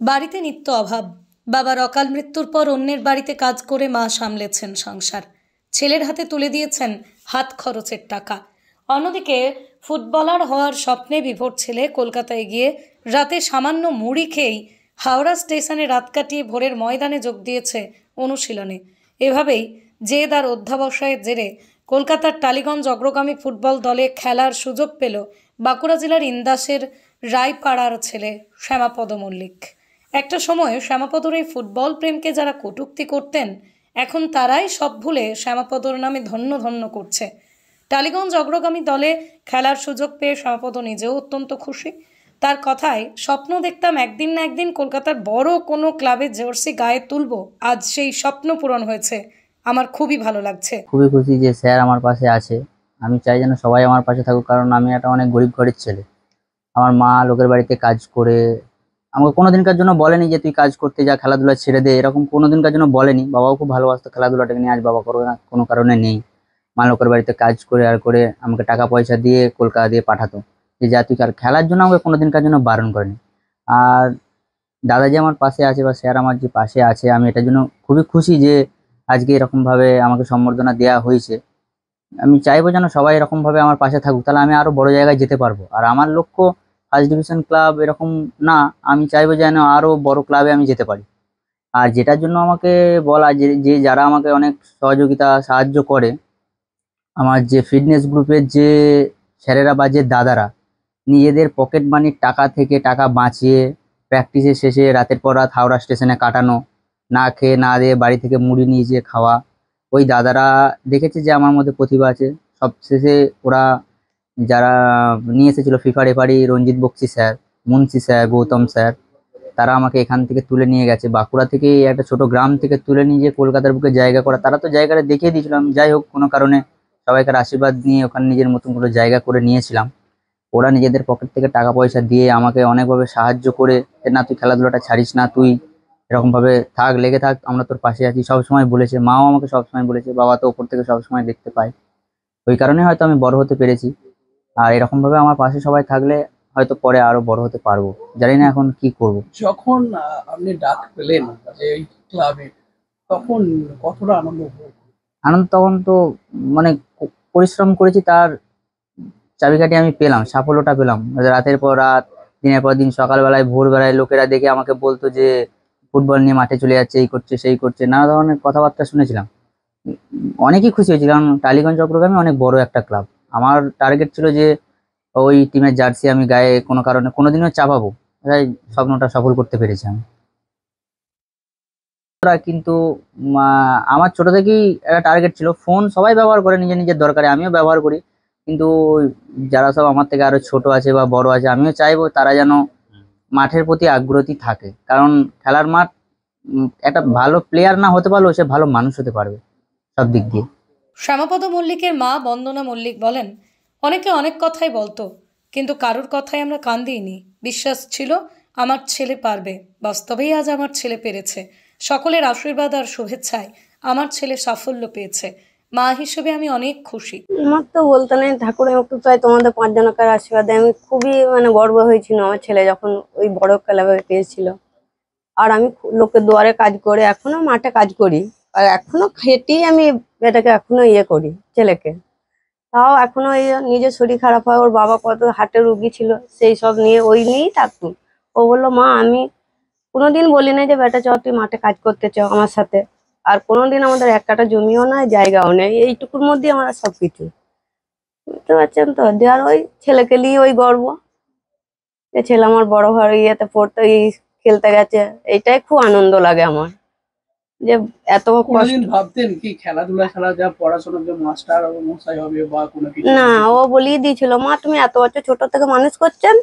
বাড়িতে নিত্য অভাব। বাবার অকাল মৃত্যুর পর অন্যের বাড়িতে কাজ করে মা সামলেছেন সংসার। ছেলের হাতে তুলে দিয়েছেন হাত খরচের টাকা। অন্যদিকে ফুটবলার হওয়ার স্বপ্নে বিভোর ছেলে কলকাতায় গিয়ে রাতে সামান্য মুড়ি খেয়েই হাওড়া স্টেশনে রাত কাটিয়ে ভোরের ময়দানে যোগ দিয়েছে অনুশীলনে। এভাবেই জেদ আর অধ্যাবসায়ের জেরে কলকাতার টালিগঞ্জ অগ্রগামী ফুটবল দলে খেলার সুযোগ পেল বাঁকুড়া জেলার ইন্দাসের রায়পাড়ার ছেলে শ্যামাপদ মল্লিক। একটা সময় শ্যামাপদর এই ফুটবল প্রেমকে যারা কটূক্তি করতেন, এখন তারাই সব ভুলে শ্যামাপদর নামে ধন্য ধন্য করছে। টালিগঞ্জ অগ্রগামী দলে খেলার সুযোগ পেয়ে শ্যামাপদ নিজেও অত্যন্ত খুশি। তার কথায়, স্বপ্ন দেখতাম একদিন না একদিন কলকাতার বড় কোনো ক্লাবে জার্সি গায়ে তুলবো, আজ সেই স্বপ্ন পূরণ হয়েছে। আমার খুবই ভালো লাগছে। খুবই খুশি যে স্যার আমার পাশে আছে। আমি চাই যেন সবাই আমার পাশে থাকুক, কারণ আমি একটা অনেক গরিব ঘরের ছেলে। আমার মা লোকের বাড়িতে কাজ করে আমাকে কোনোদিনকার জন্য বলেনি যে তুই কাজ করতে যা, খেলাধুলা ছেড়ে দে, এরকম কোনোদিনকার জন্য বলেনি। বাবাও খুব ভালোবাসতো খেলাধুলাটাকে নিয়ে, আজ বাবা কোনো কারণে নেই। মা লোকের বাড়িতে কাজ করে আর করে আমাকে টাকা পয়সা দিয়ে কলকাতা দিয়ে পাঠাতো, যে যা তুই খেলার জন্য আমাকে কোনোদিনকার জন্য বারণ করেনি। আর দাদা যে আমার পাশে আছে বা স্যার আমার যে পাশে আছে, আমি এটার জন্য খুবই খুশি যে আজকে এরকমভাবে আমাকে সম্বর্ধনা দেওয়া হয়েছে। আমি চাইবো যেন সবাই এরকমভাবে আমার পাশে থাকুক, তাহলে আমি আরো বড় জায়গায় যেতে পারবো। আর আমার লক্ষ্য ফার্স্ট ডিভিশন ক্লাব এরকম না, আমি চাইবো যেন আরো বড় ক্লাবে আমি যেতে পারি। আর যেটার জন্য আমাকে বলা যে যে যারা আমাকে অনেক সহযোগিতা সাহায্য করে, আমার যে ফিটনেস গ্রুপের যে স্যারেরা বা যে দাদারা নিজেদের পকেট মানির টাকা থেকে টাকা বাঁচিয়ে প্র্যাকটিসের শেষে রাতের পর রাত হাওড়া স্টেশনে কাটানো, না খেয়ে না দিয়ে বাড়ি থেকে মুড়ি নিয়ে যেয়ে খাওয়া, ওই দাদারা দেখেছে যে আমার মধ্যে প্রতিভা আছে। সবশেষে ওরা যারা নিয়ে এসেছিল FIFA referee Ranjit Bakshi sir, Munshi sir, Gautam sir, তারা আমাকে এখান থেকে তুলে নিয়ে গেছে। বাঁকুড়া থেকে একটা ছোট গ্রাম থেকে তুলে নিয়ে যে কলকাতার বুকে জায়গা করা, তারা তো জায়গাটা দেখিয়ে দিয়েছিলাম। যাই হোক, কোনো কারণে সবাইকার আশীর্বাদ নিয়ে ওখানে নিজের মতন করে জায়গা করে নিয়েছিলাম। ওরা নিজেদের পকেট থেকে টাকা পয়সা দিয়ে আমাকে অনেকভাবে সাহায্য করে, যে না তুই খেলাধুলাটা ছাড়িস না, তুই এরকম ভাবে থাক, লেগে থাক, আমরা তোর পাশে আছি, সবসময় বলেছে। মাও আমাকে সবসময় বলেছে, বাবা তো ওপর থেকে সবসময় দেখতে পায়। ওই কারণে হয়তো আমি বড় হতে পেরেছি। আর এরকম ভাবে আমার পাশে সবাই থাকলে হয়তো পরে আরো বড় হতে পারবো। জানি না এখন কি করব। যখন আপনি ডাক পেলেন যে এই ক্লাবে, তখন কতটা আনন্দ উপভোগ করলেন? আনন্দ তখন তো মানে পরিশ্রম করেছি, তার চাবিকাঠি আমি পেলাম, সাফল্যটা পেলাম। রাতের পর রাত, দিনের পর দিন, সকালবেলায় ভোরবেলায় লোকেরা দেখে আমাকে বলতো যে ফুটবল নিয়ে মাঠে চলে যাচ্ছে, এই করছে সেই করছে, নানা ধরনের কথাবার্তা শুনেছিলাম। অনেকই খুশি হয়েছি, কারণ টালিগঞ্জ অগ্রগামী অনেক বড় একটা ক্লাব। আমার টার্গেট ছিল যে ওই টিমের জার্সি আমি গায়ে কোনো কারণে কোনোদিনও চাপাবো। তাই স্বপ্নটা সফল করতে পেরেছি আমি। কিন্তু আমার ছোট থেকেই একটা টার্গেট ছিল। ফোন সবাই ব্যবহার করে নিজের নিজের দরকারে, আমিও ব্যবহার করি। কিন্তু যারা সব আমার থেকে আরো ছোট আছে বা বড় আছে, আমিও চাইবো তারা যেন মাঠের প্রতি আগ্রহী থাকে। কারণ খেলার মাঠ, একটা ভালো প্লেয়ার না হতে পারলেও সে ভালো মানুষ হতে পারবে সব দিক দিয়ে। শ্যামাপদ মল্লিকের মা বন্দনা মল্লিক বলেন, অনেকে অনেক কথাই বলতো, কিন্তু কারোর কথাই আমরা কান দিইনি। বিশ্বাস ছিল আমার ছেলে পারবে। বাস্তবেই আজ আমার ছেলে পেরেছে। সকলের আশীর্বাদ আর শুভেচ্ছায় আমার ছেলে সাফল্য পেয়েছে। মা হিসেবে আমি অনেক খুশি। আমার তো বলতে নেই, ঠাকুর একটু চাই তোমাদের পাঁচজনকার আশীর্বাদে আমি খুবই গর্ব হয়েছিল আমার ছেলে যখন ওই বড় ক্লাবে পেয়েছিল। আর আমি লোকের দুয়ারে কাজ করে এখনো মাঠে কাজ করি, আর এখনো খেটেই আমি এটাকে এখনো করি ছেলেকে। তাও এখনো নিজের শরীর খারাপ হয়, ওর বাবা কত হার্টের রুগী ছিল, সেই সব নিয়ে ওই নিয়েই থাকতো। ও বললো, মা আমি কোনোদিন বলি না যে বেটা চল তুই মাঠে কাজ করতে চাও আমার সাথে। আর কোনোদিন আমাদের এক কাটা জমিও নাই, জায়গাও নেই, এইটুকুর মধ্যে আমরা সবকিছু। বুঝতে পারছেন তো, দেওয়ার ওই ছেলেকে নিয়ে ওই গর্ব যে ছেলে আমার বড় ঘরে পড়তে খেলতে গেছে। এইটাই খুব আনন্দ লাগে আমার, যে এত কোনোদিন ভাবতেন কি খেলাধুলা ছাড়া যা পড়াশোনা যে মাস্টার মশাই হবে বা কোনো কিছু? না, ও বলেই দিয়েছিল, মা তুমি এত বছর ছোট থেকে মানুষ করছেন,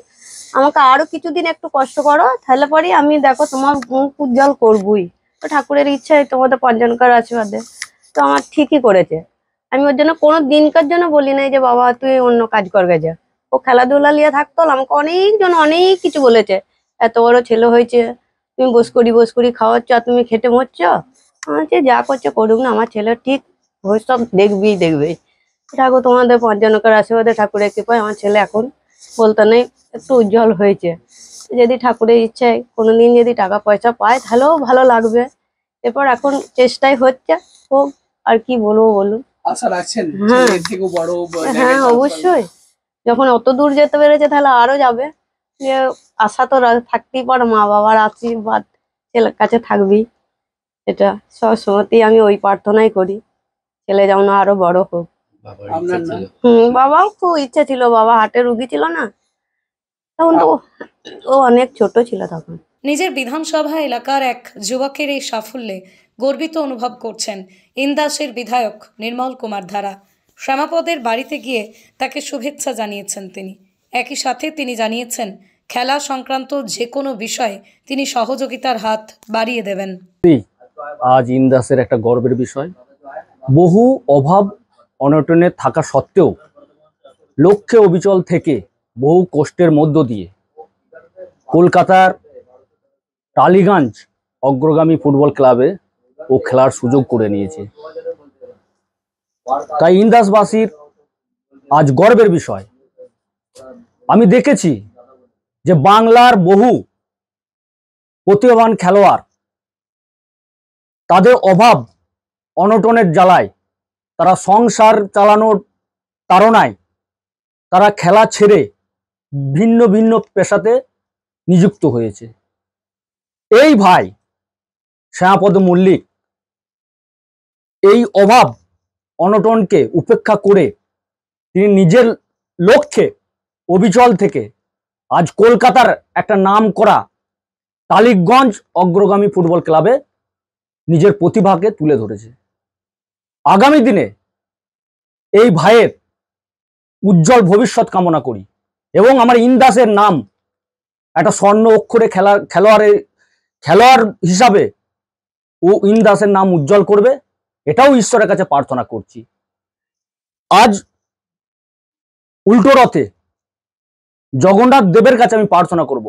আমাকে আরো কিছুদিন একটু কষ্ট করো, তাহলে পরে আমি দেখো তোমার মুখ উজ্জ্বল করবই। তো ঠাকুরের ইচ্ছায় তোমাদের পাঁচজনকার আশীর্বাদে তো আমার ঠিকই করেছে। আমি ওর জন্য কোনো দিনকার জন্য বলি নাই যে বাবা তুই অন্য কাজ করবে যা। ও খেলাধুলা নিয়ে থাকতো, আমাকে অনেকজন অনেক কিছু বলেছে, এত বড় ছেলে হয়েছে, তুমি বস করি খাওয়াচ্ছ আর তুমি খেটে মরছ। আমার যা করছে করুক না, আমার ছেলে ঠিক ভবিষ্যৎ দেখবেই। ঠাকুর তোমাদের পাঁচজনকার আশীর্বাদে ঠাকুরের কৃপায় আমার ছেলে এখন বলতে নেই একটু উজ্জ্বল হয়েছে। যদি ঠাকুরের ইচ্ছায় কোনোদিন যদি টাকা পয়সা পায় তাহলেও ভালো লাগবে। এরপর এখন চেষ্টাই হচ্ছে, হোক, আর কি বলবো বলুন। আশা রাখছেন হ্যাঁ। এর থেকেও বড় হ্যাঁ অবশ্যই, যখন অত দূর যেতে পেরেছে তাহলে আরো যাবে। যে আশা তো থাকতেই পারে, মা বাবার আশীর্বাদ ছেলের কাছে থাকবেই, এটা সব সময়তেই আমি ওই প্রার্থনাই করি, ছেলে যেমন আরো বড় হোক। আপনার নাম? বাবাও খুব ইচ্ছা ছিল, বাবা হার্টের রুগী ছিল না তখন, তো ও অনেক ছোট ছিল তখন। নিজের বিধানসভা এলাকার এক যুবকের এই সাফল্যে গর্বিত অনুভব করছেন ইন্দাসের বিধায়ক নির্মল কুমার ধারা। শ্যামাপদের বাড়িতে গিয়ে তাকে শুভেচ্ছা জানিয়েছেন তিনি। একই সাথে তিনি জানিয়েছেন খেলা সংক্রান্ত যে কোনো বিষয়ে তিনি সহযোগিতার হাত বাড়িয়ে দেবেন। আজ ইন্দাসের একটা গর্বের বিষয়, বহু অভাব অনটনে থাকা সত্ত্বেও লক্ষ্যে অবিচল থেকে বহু কষ্টের মধ্য দিয়ে কলকাতার টালিগঞ্জ অগ্রগামী ফুটবল ক্লাবে ও খেলার সুযোগ করে নিয়েছে। তাই ইন্দাসবাসীর আজ গর্বের বিষয়। আমি দেখেছি যে বাংলার বহু প্রতিভাবান খেলোয়াড় তাদের অভাব অনটনের জ্বালায়, তারা সংসার চালানোর তাড়নায় তারা খেলা ছেড়ে ভিন্ন ভিন্ন পেশাতে নিযুক্ত হয়েছে। এই ভাই শ্যামাপদ মল্লিক এই অভাব অনটনকে উপেক্ষা করে তিনি নিজের লক্ষ্যে অবিচল থেকে আজ কলকাতার একটা নাম করা টালিগঞ্জ অগ্রগামী ফুটবল ক্লাবে নিজের প্রতিভাকে তুলে ধরেছে। আগামী দিনে এই ভাইয়ের উজ্জ্বল ভবিষ্যৎ কামনা করি এবং আমার ইন্দাসের নাম একটা স্বর্ণ অক্ষরে খেলোয়াড় হিসাবে ও ইন্দাসের নাম উজ্জ্বল করবে, এটাও ঈশ্বরের কাছে প্রার্থনা করছি। আজ উল্টো রথে জগন্নাথ দেবের কাছে আমি প্রার্থনা করব,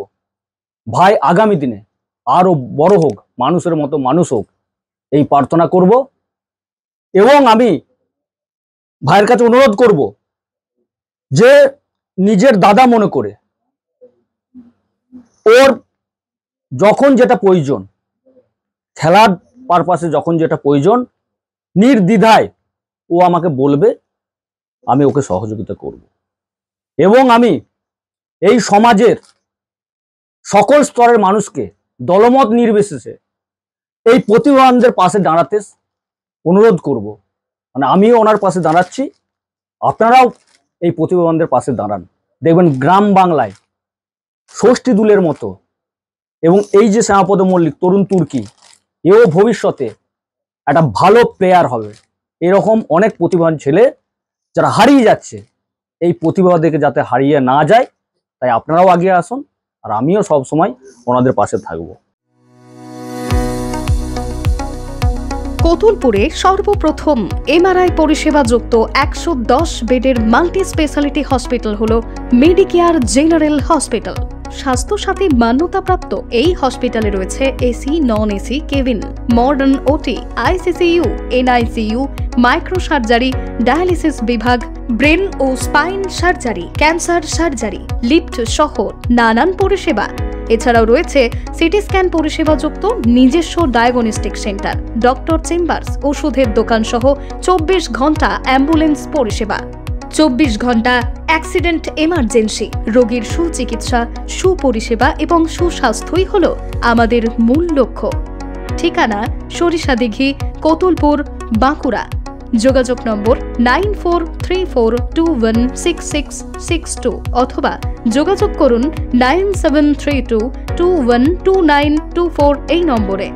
ভাই আগামী দিনে আরো বড় হোক, মানুষের মতো মানুষ হোক, এই প্রার্থনা করব। এবং আমি ভাইয়ের কাছে অনুরোধ করব যে নিজের দাদা মনে করে ওর যখন যেটা প্রয়োজন, খেলার পারপাসে যখন যেটা প্রয়োজন, নির্দ্বিধায় ও আমাকে বলবে, আমি ওকে সহযোগিতা করব। এবং আমি এই সমাজের সকল স্তরের মানুষকে দলমত নির্বিশেষে এই প্রতিভাবানদের পাশে দাঁড়াতে অনুরোধ করব। মানে আমিও ওনার পাশে দাঁড়াচ্ছি, আপনারাও এই প্রতিভাবানদের পাশে দাঁড়ান। দেখবেন গ্রাম বাংলায় ষষ্ঠী দুলের মতো, এবং এই যে শ্যামাপদ মল্লিক তরুণ তুর্কি, এও ভবিষ্যতে একটা ভালো প্লেয়ার হবে। এরকম অনেক প্রতিভাবান ছেলে যারা হারিয়ে যাচ্ছে, এই প্রতিভাদেরকে যাতে হারিয়ে না যায়, তাই আপনারাও আগিয়ে আসুন, আর আমিও সব সময় ওনাদের পাশে থাকবো। কতুলপুরে সর্বপ্রথম এমআরআই পরিষেবা যুক্ত 110 বেডের মাল্টি স্পেশালিটি হসপিটাল হল মেডিকেয়ার জেনারেল হসপিটাল। স্বাস্থ্যসাথী মান্যতাপ্রাপ্ত এই হসপিটালে রয়েছে AC, non AC cabin, modern OT, ICCU, NICU, micro surgery, dialysis বিভাগ, ব্রেন ও spine surgery, cancer surgery, lift সহ নানান পরিষেবা। এছাড়াও রয়েছে সিটি স্ক্যান পরিষেবা যুক্ত নিজস্ব ডায়াগনস্টিক সেন্টার, ডক্টর চেম্বার্স, ওষুধের দোকান সহ 24 ঘন্টা অ্যাম্বুলেন্স পরিষেবা। 24 ঘন্টা অ্যাক্সিডেন্ট এমার্জেন্সি, রোগীর সুচিকিৎসা, সুপরিষেবা এবং সুস্বাস্থ্যই হল আমাদের মূল লক্ষ্য। ঠিকানা সরিষাদিঘি, কতুলপুর, বাঁকুড়া। যোগাযোগ নম্বর 9434216662 অথবা যোগাযোগ করুন 9732212924 এই নম্বরে।